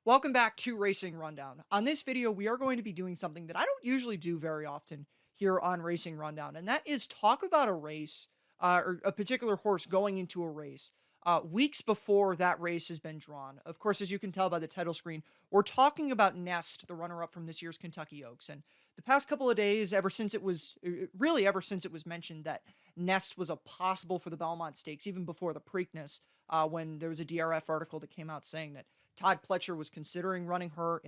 Welcome back to Racing Rundown. On this video, we are going to be doing something that I don't usually do very often here on Racing Rundown, and that is talk about a race or a particular horse going into a race weeks before that race has been drawn. Of course, as you can tell by the title screen, we're talking about Nest, the runner-up from this year's Kentucky Oaks. And the past couple of days, ever since it was mentioned that Nest was a possible for the Belmont Stakes, even before the Preakness, when there was a DRF article that came out saying that Todd Pletcher was considering running her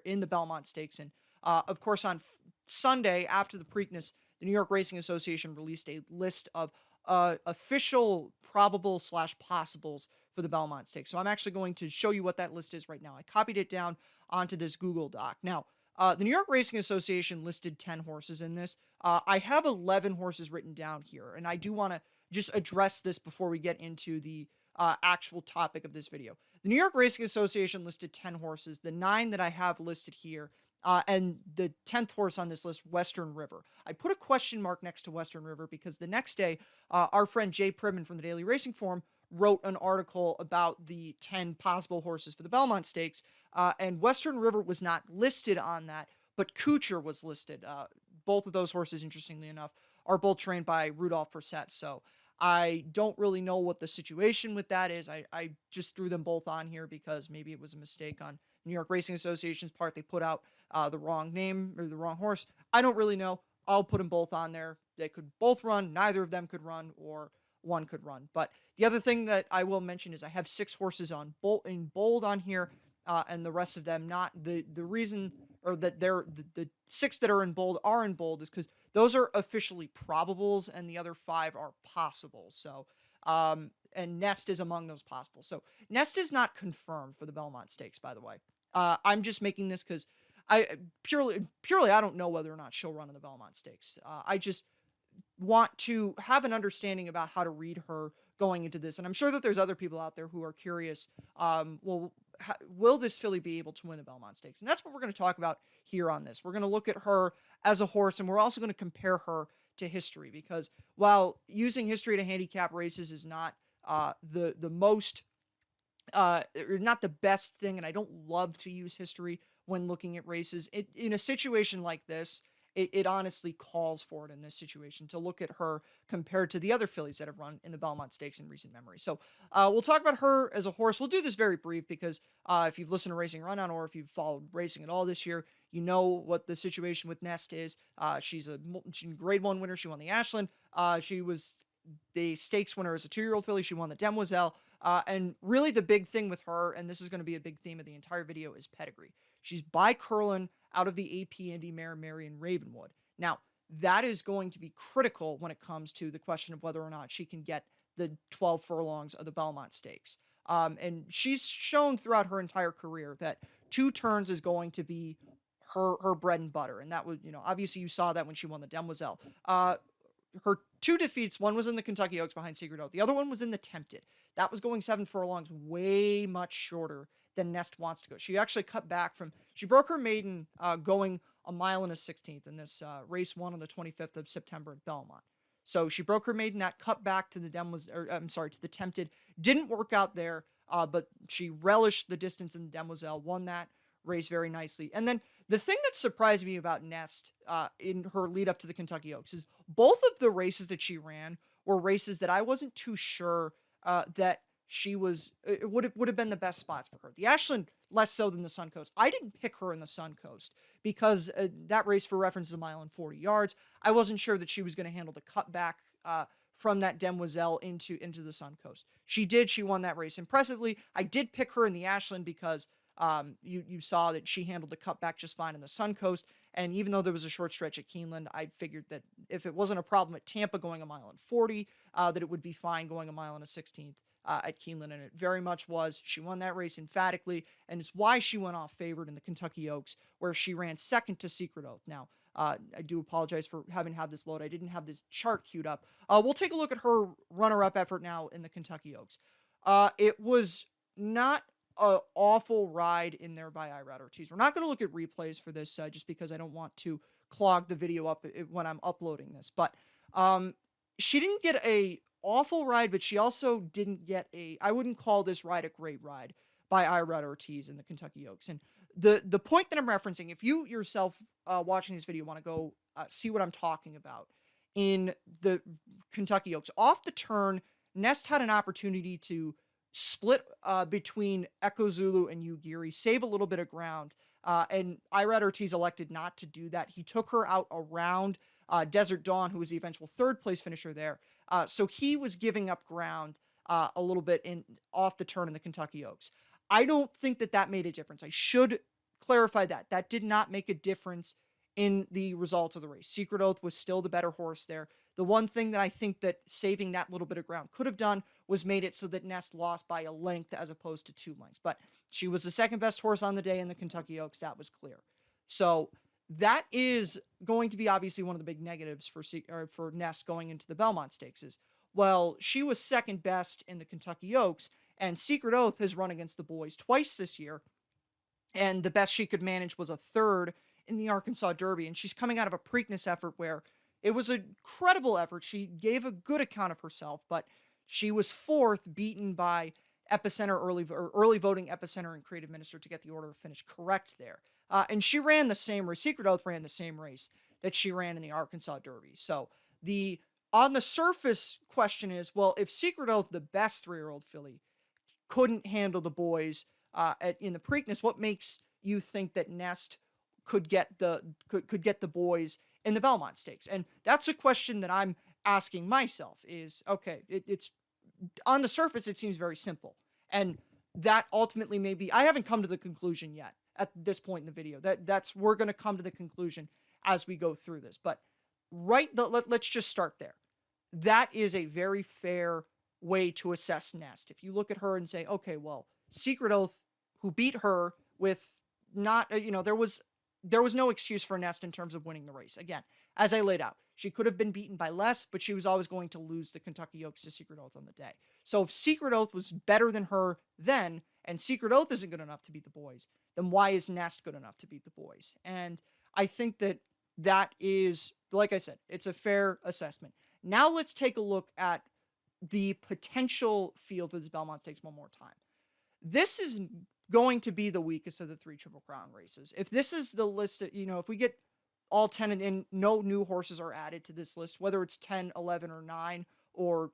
in the Belmont Stakes. And of course, on Sunday after the Preakness, the New York Racing Association released a list of official probable slash possibles for the Belmont Stakes. So I'm actually going to show you what that list is right now. I copied it down onto this Google Doc. Now, the New York Racing Association listed 10 horses in this. I have 11 horses written down here, and I do want to just address this before we get into the actual topic of this video. The New York Racing Association listed 10 horses. The 9 that I have listed here, and the 10th horse on this list, Western River. I put a question mark next to Western River because the next day, our friend Jay Pribman from the Daily Racing Forum wrote an article about the 10 possible horses for the Belmont Stakes, and Western River was not listed on that, but Kuchar was listed. Both of those horses, interestingly enough, are both trained by Rudolph Brissett, so I don't really know what the situation with that is. I just threw them both on here because maybe it was a mistake on New York Racing Association's part. They put out the wrong name or the wrong horse. I don't really know. I'll put them both on there. They could both run. Neither of them could run, or one could run. But the other thing that I will mention is I have 6 horses in bold on here, and the rest of them not. The reason, or that the 6 that are in bold is because those are officially probables, and the other 5 are possible. So, and Nest is among those possible. So Nest is not confirmed for the Belmont Stakes, by the way. I'm just making this because I purely I don't know whether or not she'll run in the Belmont Stakes. I just want to have an understanding about how to read her going into this, and I'm sure that there's other people out there who are curious. Will this filly be able to win the Belmont Stakes? And that's what we're going to talk about here on this. We're going to look at her as a horse, and we're also going to compare her to history, because while using history to handicap races is not the most or not the best thing, and I don't love to use history when looking at races, in a situation like this, it honestly calls for it in this situation to look at her compared to the other fillies that have run in the Belmont Stakes in recent memory. So we'll talk about her as a horse. We'll do this very brief because if you've listened to Racing Rundown, or if you've followed racing at all this year, you know what the situation with Nest is. She's a Grade 1 winner. She won the Ashland. She was the stakes winner as a 2-year-old filly. She won the Demoiselle. And really the big thing with her, and this is going to be a big theme of the entire video, is pedigree. She's by Curlin out of the AP Indy mare Marion Ravenwood. Now, that is going to be critical when it comes to the question of whether or not she can get the 12 furlongs of the Belmont Stakes. And she's shown throughout her entire career that 2 turns is going to be her bread and butter. And that was, obviously you saw that when she won the Demoiselle. Her 2 defeats, one was in the Kentucky Oaks behind Secret Oath. The other one was in the Tempted. That was going 7 furlongs, way much shorter than Nest wants to go. She actually cut back she broke her maiden going a mile and a 16th in this race 1 on the 25th of September at Belmont. So she broke her maiden, that cut back to the to the Tempted. Didn't work out there, but she relished the distance in the Demoiselle, won that race very nicely. And then the thing that surprised me about Nest in her lead up to the Kentucky Oaks is both of the races that she ran were races that I wasn't too sure that she was it would have been the best spots for her. The Ashland less so than the Suncoast. I didn't pick her in the Suncoast because that race, for reference, is a mile and 40 yards. I wasn't sure that she was going to handle the cutback from that Demoiselle into the Suncoast. She did. She won that race impressively. I did pick her in the Ashland because you saw that she handled the cutback just fine in the Suncoast. And even though there was a short stretch at Keeneland, I figured that if it wasn't a problem at Tampa going a mile and 40, that it would be fine going a mile and a 16th at Keeneland, and it very much was. She won that race emphatically, and it's why she went off favored in the Kentucky Oaks, where she ran second to Secret Oath. Now, I do apologize for having had this load. I didn't have this chart queued up. We'll take a look at her runner-up effort now in the Kentucky Oaks. It was not an awful ride in there by Irad Ortiz. We're not going to look at replays for this just because I don't want to clog the video up when I'm uploading this. But she didn't get a awful ride, but she also didn't get I wouldn't call this ride a great ride. by Irad Ortiz in the Kentucky Oaks. And the point that I'm referencing, if you yourself watching this video want to go see what I'm talking about, in the Kentucky Oaks, off the turn, Nest had an opportunity to split between Echo Zulu and Ugiri, save a little bit of ground. And Irad Ortiz elected not to do that. He took her out around Desert Dawn, who was the eventual third place finisher there. So he was giving up ground a little bit off the turn in the Kentucky Oaks. I don't think that made a difference. I should clarify that. That did not make a difference in the results of the race. Secret Oath was still the better horse there. The one thing that I think that saving that little bit of ground could have done was made it so that Nest lost by a length as opposed to 2 lengths. But she was the second best horse on the day in the Kentucky Oaks. That was clear. So that is going to be obviously one of the big negatives for Nest going into the Belmont Stakes is, well, she was second best in the Kentucky Oaks, and Secret Oath has run against the boys twice this year, and the best she could manage was a third in the Arkansas Derby, and she's coming out of a Preakness effort where it was a credible effort. She gave a good account of herself, but she was fourth, beaten by Epicenter early voting Epicenter and Creative Minister to get the order of finish correct there. And she ran the same race. Secret Oath ran the same race that she ran in the Arkansas Derby. So on the surface question is, well, if Secret Oath, the best 3-year-old filly, couldn't handle the boys in the Preakness, what makes you think that Nest could get the boys in the Belmont Stakes? And that's a question that I'm asking myself is, okay, it's on the surface, it seems very simple. And that ultimately may be, I haven't come to the conclusion yet at this point in the video. We're going to come to the conclusion as we go through this. But let's just start there. That is a very fair way to assess Nest. If you look at her and say, okay, well, Secret Oath, who beat her with not, there was no excuse for Nest in terms of winning the race. Again, as I laid out, she could have been beaten by less, but she was always going to lose the Kentucky Oaks to Secret Oath on the day. So if Secret Oath was better than her then, and Secret Oath isn't good enough to beat the boys, then why is Nest good enough to beat the boys? And I think that is, like I said, it's a fair assessment. Now let's take a look at the potential field of this Belmont Stakes one more time. This is going to be the weakest of the 3 Triple Crown races. If this is the list, if we get all 10 and no new horses are added to this list, whether it's 10, 11, or 9, or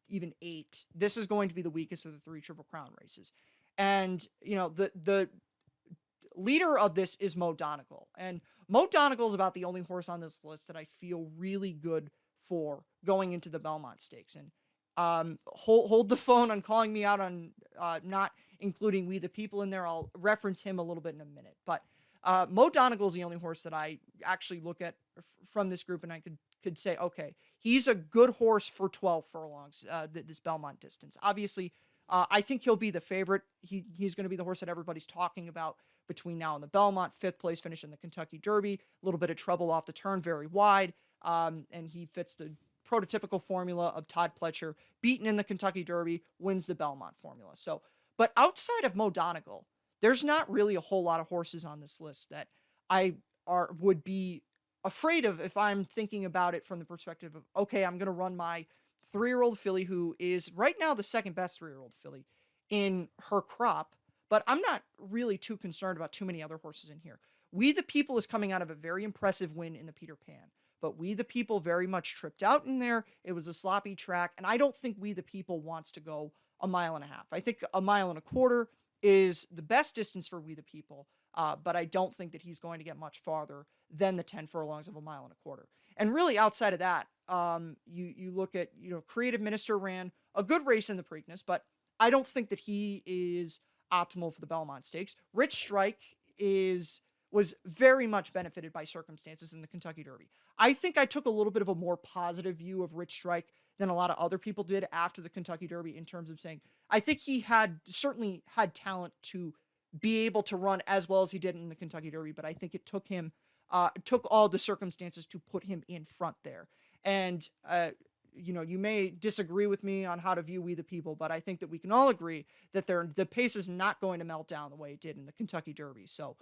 even 8, this is going to be the weakest of the 3 Triple Crown races. And the leader of this is Mo Donegal, and Mo Donegal is about the only horse on this list that I feel really good for going into the Belmont Stakes. And hold the phone on calling me out on not including We the People in there. I'll reference him a little bit in a minute, but Mo Donegal is the only horse that I actually look at from this group, and I could say, okay, he's a good horse for 12 furlongs, this Belmont distance. Obviously, I think he'll be the favorite. He's going to be the horse that everybody's talking about between now and the Belmont. 5th place finish in the Kentucky Derby, a little bit of trouble off the turn, very wide, and he fits the prototypical formula of Todd Pletcher, beaten in the Kentucky Derby, wins the Belmont formula. So, but outside of Mo Donegal, there's not really a whole lot of horses on this list that I would be afraid of if I'm thinking about it from the perspective of, okay, I'm going to run my 3-year-old filly who is right now the second best 3-year-old filly in her crop, but I'm not really too concerned about too many other horses in here. We the People is coming out of a very impressive win in the Peter Pan, but We the People very much tripped out in there. It was a sloppy track, and I don't think We the People wants to go a mile and a half. I think a mile and a quarter is the best distance for We the People, but I don't think that he's going to get much farther than the 10 furlongs of a mile and a quarter. And really outside of that, you look at, Creative Minister ran a good race in the Preakness, but I don't think that he is optimal for the Belmont Stakes. Rich Strike was very much benefited by circumstances in the Kentucky Derby. I think I took a little bit of a more positive view of Rich Strike than a lot of other people did after the Kentucky Derby, in terms of saying, I think he certainly had talent to be able to run as well as he did in the Kentucky Derby, but I think it took all the circumstances to put him in front there. And, you may disagree with me on how to view We the People, but I think that we can all agree that the pace is not going to melt down the way it did in the Kentucky Derby. So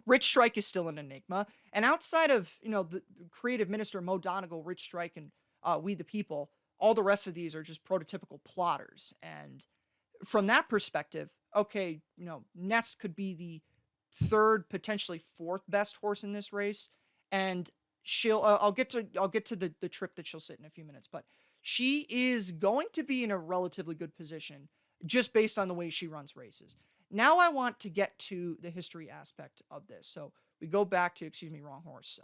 Rich Strike is still an enigma. And outside of, the Creative Minister, Mo Donegal, Rich Strike, and We the People, all the rest of these are just prototypical plotters. And from that perspective, okay, Nest could be the third, potentially fourth best horse in this race, and she'll. I'll get to the trip that she'll sit in a few minutes, but she is going to be in a relatively good position just based on the way she runs races. Now I want to get to the history aspect of this. So we go back to, excuse me, wrong horse.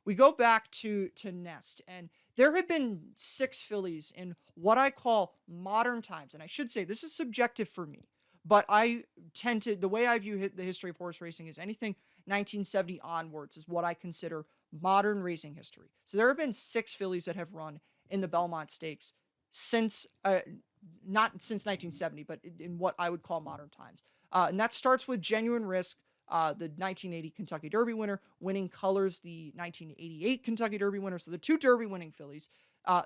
We go back to Nest, and there have been 6 fillies in what I call modern times, and I should say this is subjective for me, but I tend to, the way I view the history of horse racing is anything 1970 onwards is what I consider modern racing history. So there have been 6 fillies that have run in the Belmont Stakes since not since 1970, but in what I would call modern times. And that starts with Genuine Risk, the 1980 Kentucky Derby winner, Winning Colors, the 1988 Kentucky Derby winner. So the 2 Derby winning fillies.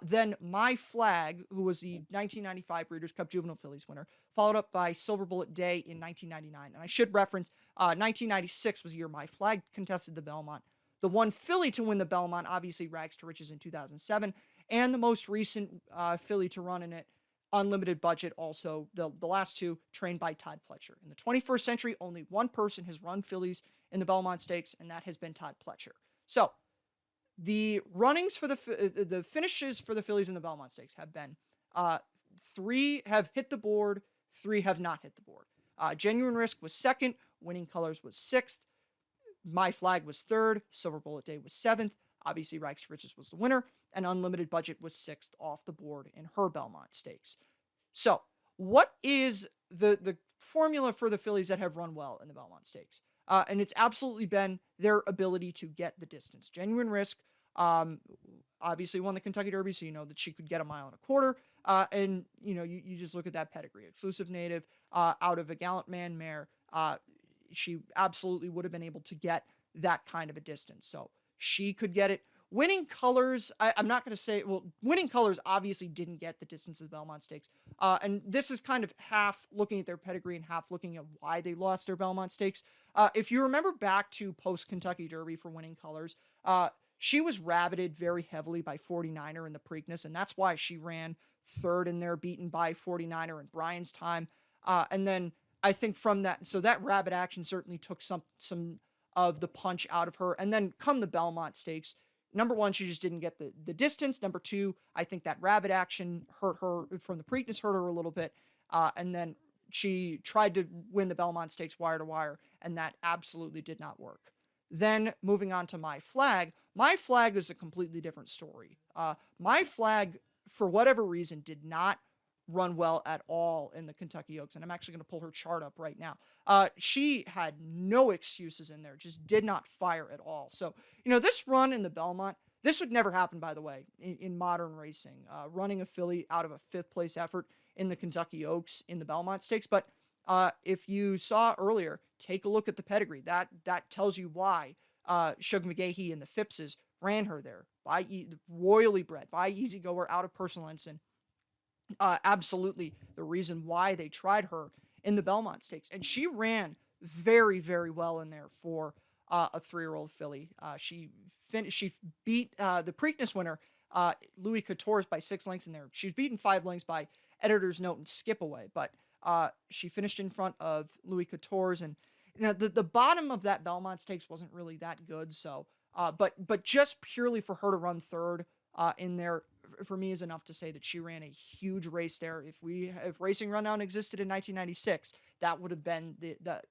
Then My Flag, who was the 1995 Breeders' Cup Juvenile Fillies winner, followed up by Silver Bullet Day in 1999. And I should reference 1996 was the year My Flag contested the Belmont. The one filly to win the Belmont, obviously Rags to Riches in 2007, and the most recent filly to run in it, Unlimited Budget, also the last 2 trained by Todd Pletcher. In the 21st century, only one person has run fillies in the Belmont Stakes, and that has been Todd Pletcher. So the runnings for the finishes for the fillies in the Belmont Stakes have been 3 have hit the board, 3 have not hit the board. Genuine Risk was second, Winning Colors was sixth, My Flag was third, Silver Bullet Day was seventh. Obviously, Rags to Riches was the winner, and Unlimited Budget was sixth off the board in her Belmont Stakes. So, what is the formula for the fillies that have run well in the Belmont Stakes? And it's absolutely been their ability to get the distance. Genuine Risk, obviously won the Kentucky Derby, so you know that she could get a mile and a quarter. And you just look at that pedigree. Exclusive Native, out of a Gallant Man mare, she absolutely would have been able to get that kind of a distance. So she could get it. Winning Colors, I'm not going to say, well, Winning Colors obviously didn't get the distance of the Belmont Stakes. And this is kind of half looking at their pedigree and half looking at why they lost their Belmont Stakes. If you remember back to post-Kentucky Derby for Winning Colors, she was rabbited very heavily by 49er in the Preakness, and that's why she ran third in there, beaten by 49er in Brian's time. And then I think from that, so that rabbit action certainly took some of the punch out of her. And then come the Belmont Stakes, number one, she just didn't get the distance. Number two, I think that rabbit action hurt her from the Preakness, hurt her a little bit. And then she tried to win the Belmont Stakes wire to wire, and that absolutely did not work. Then moving on to My Flag. My Flag is a completely different story. My Flag, for whatever reason, did not run well at all in the Kentucky Oaks. And I'm actually going to pull her chart up right now. She had no excuses in there, just did not fire at all. So, this run in the Belmont, this would never happen, by the way, in modern racing. Running a filly out of a 5th place effort in the Kentucky Oaks in the Belmont Stakes. But if you saw earlier, take a look at the pedigree. That tells you why Shug McGahee and the Phippses ran her there, royally bred, by easygoer, out of personal ensign. Absolutely the reason why they tried her in the Belmont Stakes. And she ran very, very well in there for a 3-year-old filly. She beat the Preakness winner, Louis Couture's, by 6 lengths in there. She's beaten 5 lengths by Editor's Note and Skip Away, but she finished in front of Louis Couture's. And the bottom of that Belmont Stakes wasn't really that good. So, but just purely for her to run third in there, for me, is enough to say that she ran a huge race there. If Racing Rundown existed in 1996, that would have been the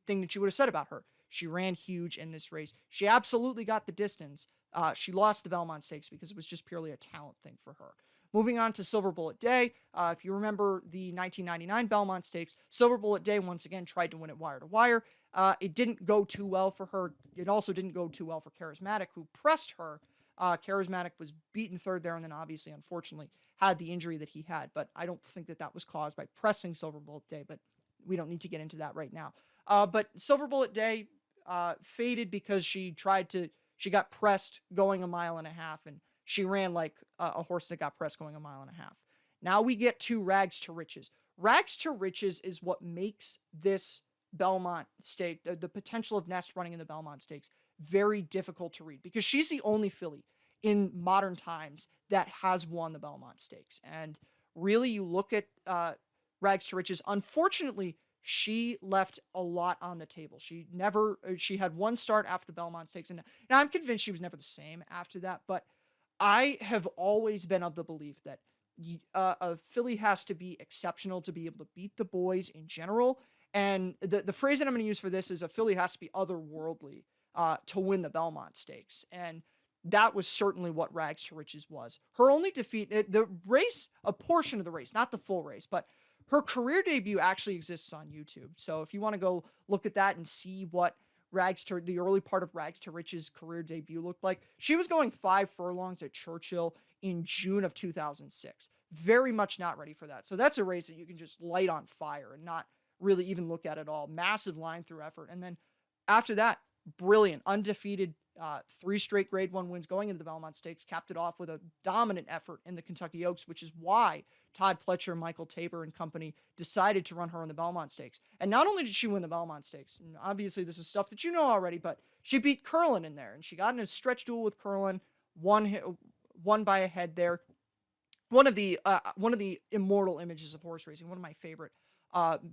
thing that you would have said about her. She ran huge in this race. She absolutely got the distance. She lost the Belmont Stakes because it was just purely a talent thing for her. Moving on to Silver Bullet Day. If you remember the 1999 Belmont Stakes, Silver Bullet Day once again tried to win it wire to wire. It didn't go too well for her. It also didn't go too well for Charismatic, who pressed her. Charismatic was beaten third there, and then obviously, unfortunately, had the injury that he had. But I don't think that was caused by pressing Silver Bullet Day, but we don't need to get into that right now. But Silver Bullet Day faded because she got pressed going a mile and a half, and she ran like a horse that got pressed going a mile and a half. Now we get to Rags to Riches. Rags to Riches is what makes this Belmont Stake, the potential of Nest running in the Belmont Stakes, very difficult to read, because she's the only filly in modern times that has won the Belmont Stakes. And really, you look at Rags to Riches. Unfortunately, she left a lot on the table. She had one start after the Belmont Stakes, and now I'm convinced she was never the same after that. But I have always been of the belief that a filly has to be exceptional to be able to beat the boys in general. And the phrase that I'm going to use for this is a filly has to be otherworldly to win the Belmont Stakes. And that was certainly what Rags to Riches was. Her only defeat, the race, a portion of the race, not the full race, but her career debut actually exists on YouTube. So if you want to go look at that and see what the early part of Rags to Riches' career debut looked like, she was going 5 furlongs at Churchill in June of 2006. Very much not ready for that. So that's a race that you can just light on fire and not really even look at all. Massive line through effort. And then after that, brilliant, undefeated, 3 straight Grade 1 wins going into the Belmont Stakes, capped it off with a dominant effort in the Kentucky Oaks, which is why Todd Pletcher, Michael Tabor, and company decided to run her in the Belmont Stakes. And not only did she win the Belmont Stakes, and obviously this is stuff that you know already, but she beat Curlin in there, and she got in a stretch duel with Curlin, won by a head there. One of the immortal images of horse racing, one of my favorite,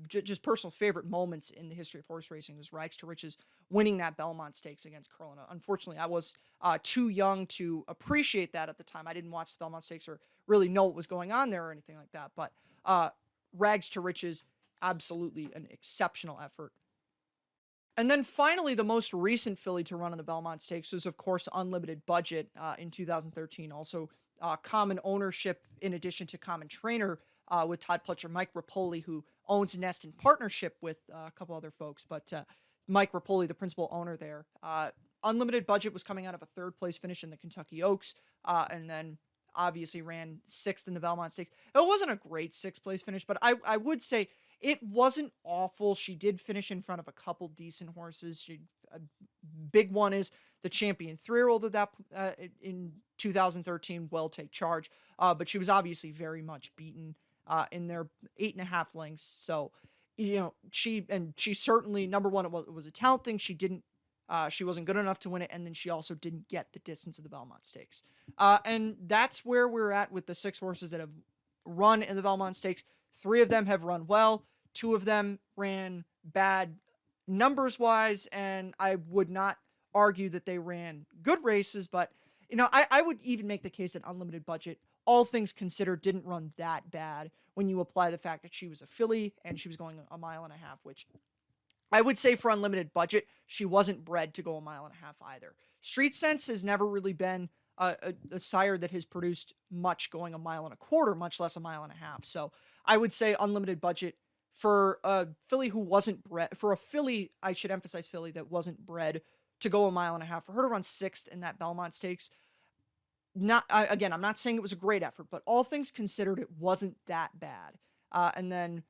just personal favorite moments in the history of horse racing was Rags to Riches winning that Belmont Stakes against Curlin. Unfortunately, I was too young to appreciate that at the time. I didn't watch the Belmont Stakes or really know what was going on there or anything like that. But Rags to Riches, absolutely an exceptional effort. And then finally, the most recent filly to run in the Belmont Stakes was, of course, Unlimited Budget in 2013. Also, common ownership in addition to common trainer with Todd Pletcher, Mike Rapoli, who owns Nest in partnership with a couple other folks. But Mike Rapoli, the principal owner there. Unlimited Budget was coming out of a 3rd place finish in the Kentucky Oaks, and then obviously ran 6th in the Belmont Stakes. It wasn't a great 6th place finish, but I would say it wasn't awful. She did finish in front of a couple decent horses. A big one is the champion 3-year-old of that in 2013, Well Take Charge. But she was obviously very much beaten in their 8.5 lengths. So, she certainly, number one, it was a talent thing. She wasn't good enough to win it, and then she also didn't get the distance of the Belmont Stakes. And that's where we're at with the 6 horses that have run in the Belmont Stakes. 3 of them have run well. 2 of them ran bad numbers-wise, and I would not argue that they ran good races, but, I would even make the case that Unlimited Budget, all things considered, didn't run that bad when you apply the fact that she was a filly and she was going 1.5 miles, which I would say for Unlimited Budget, she wasn't bred to go 1.5 miles either. Street Sense has never really been a sire that has produced much going 1.25 miles, much less 1.5 miles. So I would say Unlimited Budget for a filly who wasn't bred, for a filly, I should emphasize filly, that wasn't bred to go 1.5 miles, for her to run 6th in that Belmont Stakes. Again, I'm not saying it was a great effort, but all things considered, it wasn't that bad. And then,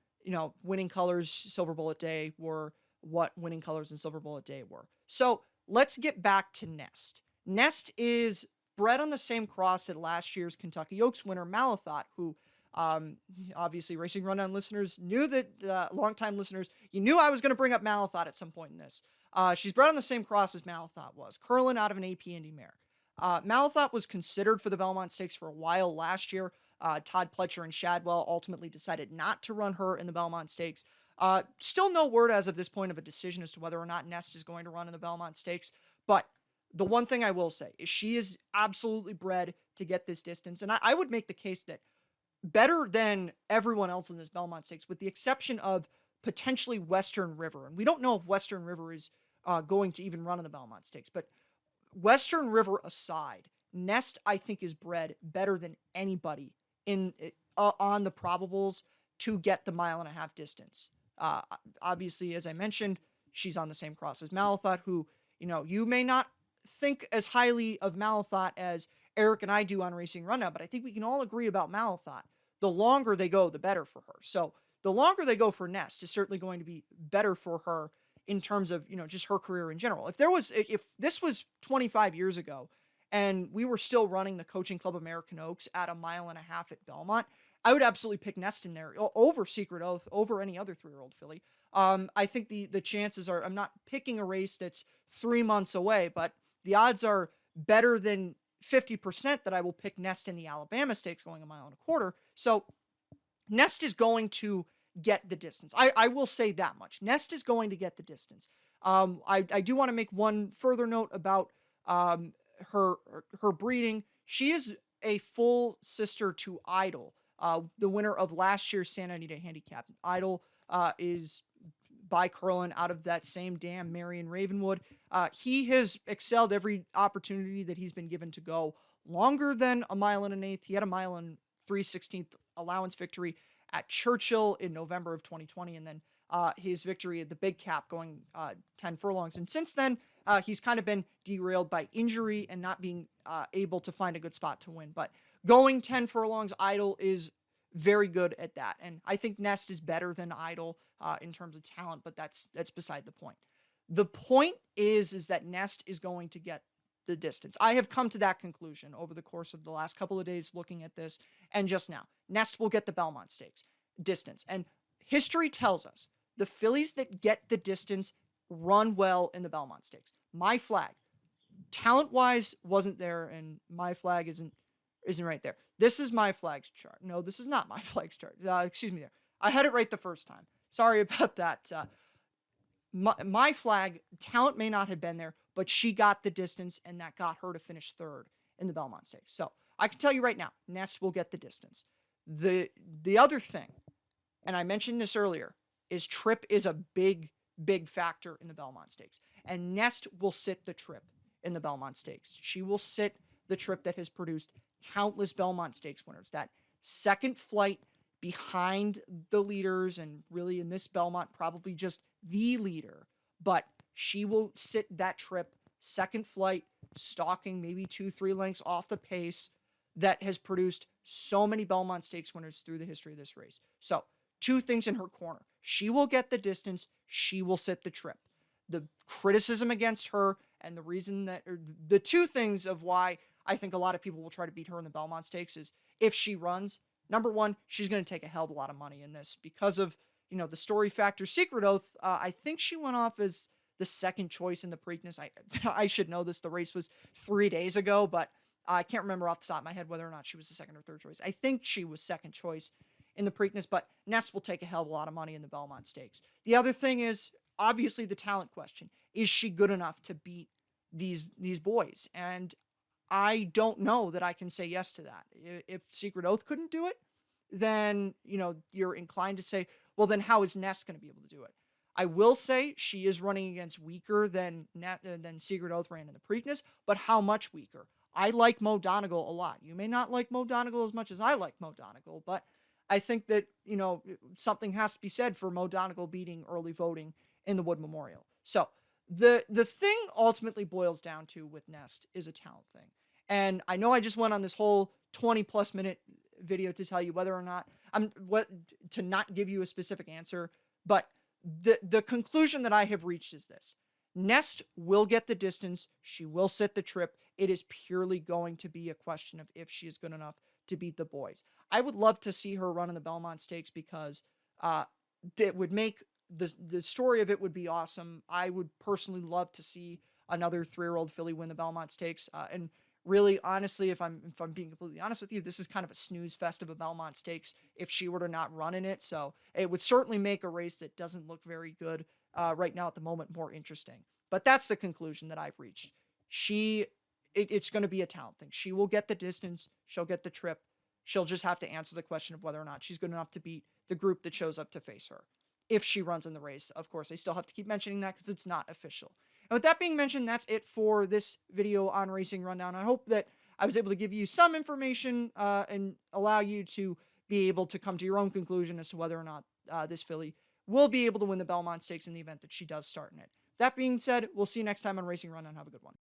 Winning Colors, Silver Bullet Day were what Winning Colors and Silver Bullet Day were. So let's get back to Nest. Nest is bred on the same cross as last year's Kentucky Oaks winner, Malathot, who obviously Racing Rundown listeners knew that, longtime listeners, you knew I was going to bring up Malathot at some point in this. She's bred on the same cross as Malathot was, Curlin out of an AP Indy mare. Malathot was considered for the Belmont Stakes for a while last year. Todd Pletcher and Shadwell ultimately decided not to run her in the Belmont Stakes. Still no word as of this point of a decision as to whether or not Nest is going to run in the Belmont Stakes. But the one thing I will say is she is absolutely bred to get this distance. And I would make the case that better than everyone else in this Belmont Stakes, with the exception of potentially Western River. And we don't know if Western River is going to even run in the Belmont Stakes. But Western River aside, Nest, I think, is bred better than anybody in on the probables to get the 1.5 mile distance. Obviously, as I mentioned, she's on the same cross as Malathot, who, you may not think as highly of Malathot as Eric and I do on Racing Rundown, but I think we can all agree about Malathot. The longer they go, the better for her. So the longer they go for Nest is certainly going to be better for her in terms of, just her career in general. If this was 25 years ago and we were still running the Coaching Club American Oaks at 1.5 miles at Belmont, I would absolutely pick Nest in there over Secret Oath, over any other 3-year-old filly. I think the chances are, I'm not picking a race that's 3 months away, but the odds are better than 50% that I will pick Nest in the Alabama Stakes going 1.25 miles. So Nest is going to get the distance. I will say that much. Nest is going to get the distance. I do want to make one further note about um, her her breeding. She is a full sister to Idol, the winner of last year's Santa Anita Handicap. Idol is by Curlin out of that same dam, Marion Ravenwood. He has excelled every opportunity that he's been given to go longer than a mile and an eighth. He had a mile and 3/16 allowance victory at Churchill in November of 2020, and then his victory at the Big Cap going 10 furlongs. And since then, he's kind of been derailed by injury and not being able to find a good spot to win. But going 10 furlongs, Idol is very good at that. And I think Nest is better than Idol in terms of talent, but that's beside the point. The point is that Nest is going to get the distance. I have come to that conclusion over the course of the last couple of days looking at this, and just now. Nest will get the Belmont Stakes distance. And history tells us the fillies that get the distance run well in the Belmont Stakes. My Flag, talent-wise, wasn't there, and My Flag isn't right there. This is My Flag's chart. No, this is not My Flag's chart. Excuse me there. I had it right the first time. Sorry about that. My Flag, talent may not have been there, but she got the distance, and that got her to finish third in the Belmont Stakes. So I can tell you right now, Nest will get the distance. The other thing, and I mentioned this earlier, is trip is a big factor in the Belmont Stakes. And Nest will sit the trip in the Belmont Stakes. She will sit the trip that has produced countless Belmont Stakes winners. That second flight behind the leaders, and really in this Belmont, probably just the leader. But she will sit that trip, second flight, stalking maybe 2-3 lengths off the pace, that has produced so many Belmont Stakes winners through the history of this race. So, two things in her corner. She will get the distance. She will sit the trip. The criticism against her, and the reason that, or the two things of why I think a lot of people will try to beat her in the Belmont Stakes, is if she runs, number one, she's going to take a hell of a lot of money in this because of, the story factor. Secret Oath, I think she went off as the second choice in the Preakness. I should know this. The race was 3 days ago, but I can't remember off the top of my head whether or not she was the second or third choice. I think she was second choice in the Preakness, but Nest will take a hell of a lot of money in the Belmont Stakes. The other thing is, obviously, the talent question. Is she good enough to beat these boys? And I don't know that I can say yes to that. If Secret Oath couldn't do it, then, you're inclined to say, well, then how is Nest going to be able to do it? I will say she is running against weaker than Secret Oath ran in the Preakness, but how much weaker? I like Mo Donegal a lot. You may not like Mo Donegal as much as I like Mo Donegal, but I think that, something has to be said for Mo Donegal beating early voting in the Wood Memorial. So the thing ultimately boils down to with Nest is a talent thing. And I know I just went on this whole 20+ minute video to tell you whether or not to not give you a specific answer, but the conclusion that I have reached is this. Nest will get the distance. She will sit the trip. It is purely going to be a question of if she is good enough to beat the boys. I would love to see her run in the Belmont Stakes because it would make the story of it would be awesome. I would personally love to see another 3-year-old filly win the Belmont Stakes. And really, honestly, if I'm being completely honest with you, this is kind of a snooze fest of a Belmont Stakes if she were to not run in it. So it would certainly make a race that doesn't look very good right now at the moment more interesting. But that's the conclusion that I've reached. It's going to be a talent thing. She will get the distance. She'll get the trip. She'll just have to answer the question of whether or not she's good enough to beat the group that shows up to face her. If she runs in the race, of course, I still have to keep mentioning that because it's not official. And with that being mentioned, that's it for this video on Racing Rundown. I hope that I was able to give you some information and allow you to be able to come to your own conclusion as to whether or not this filly will be able to win the Belmont Stakes in the event that she does start in it. That being said, we'll see you next time on Racing Rundown. Have a good one.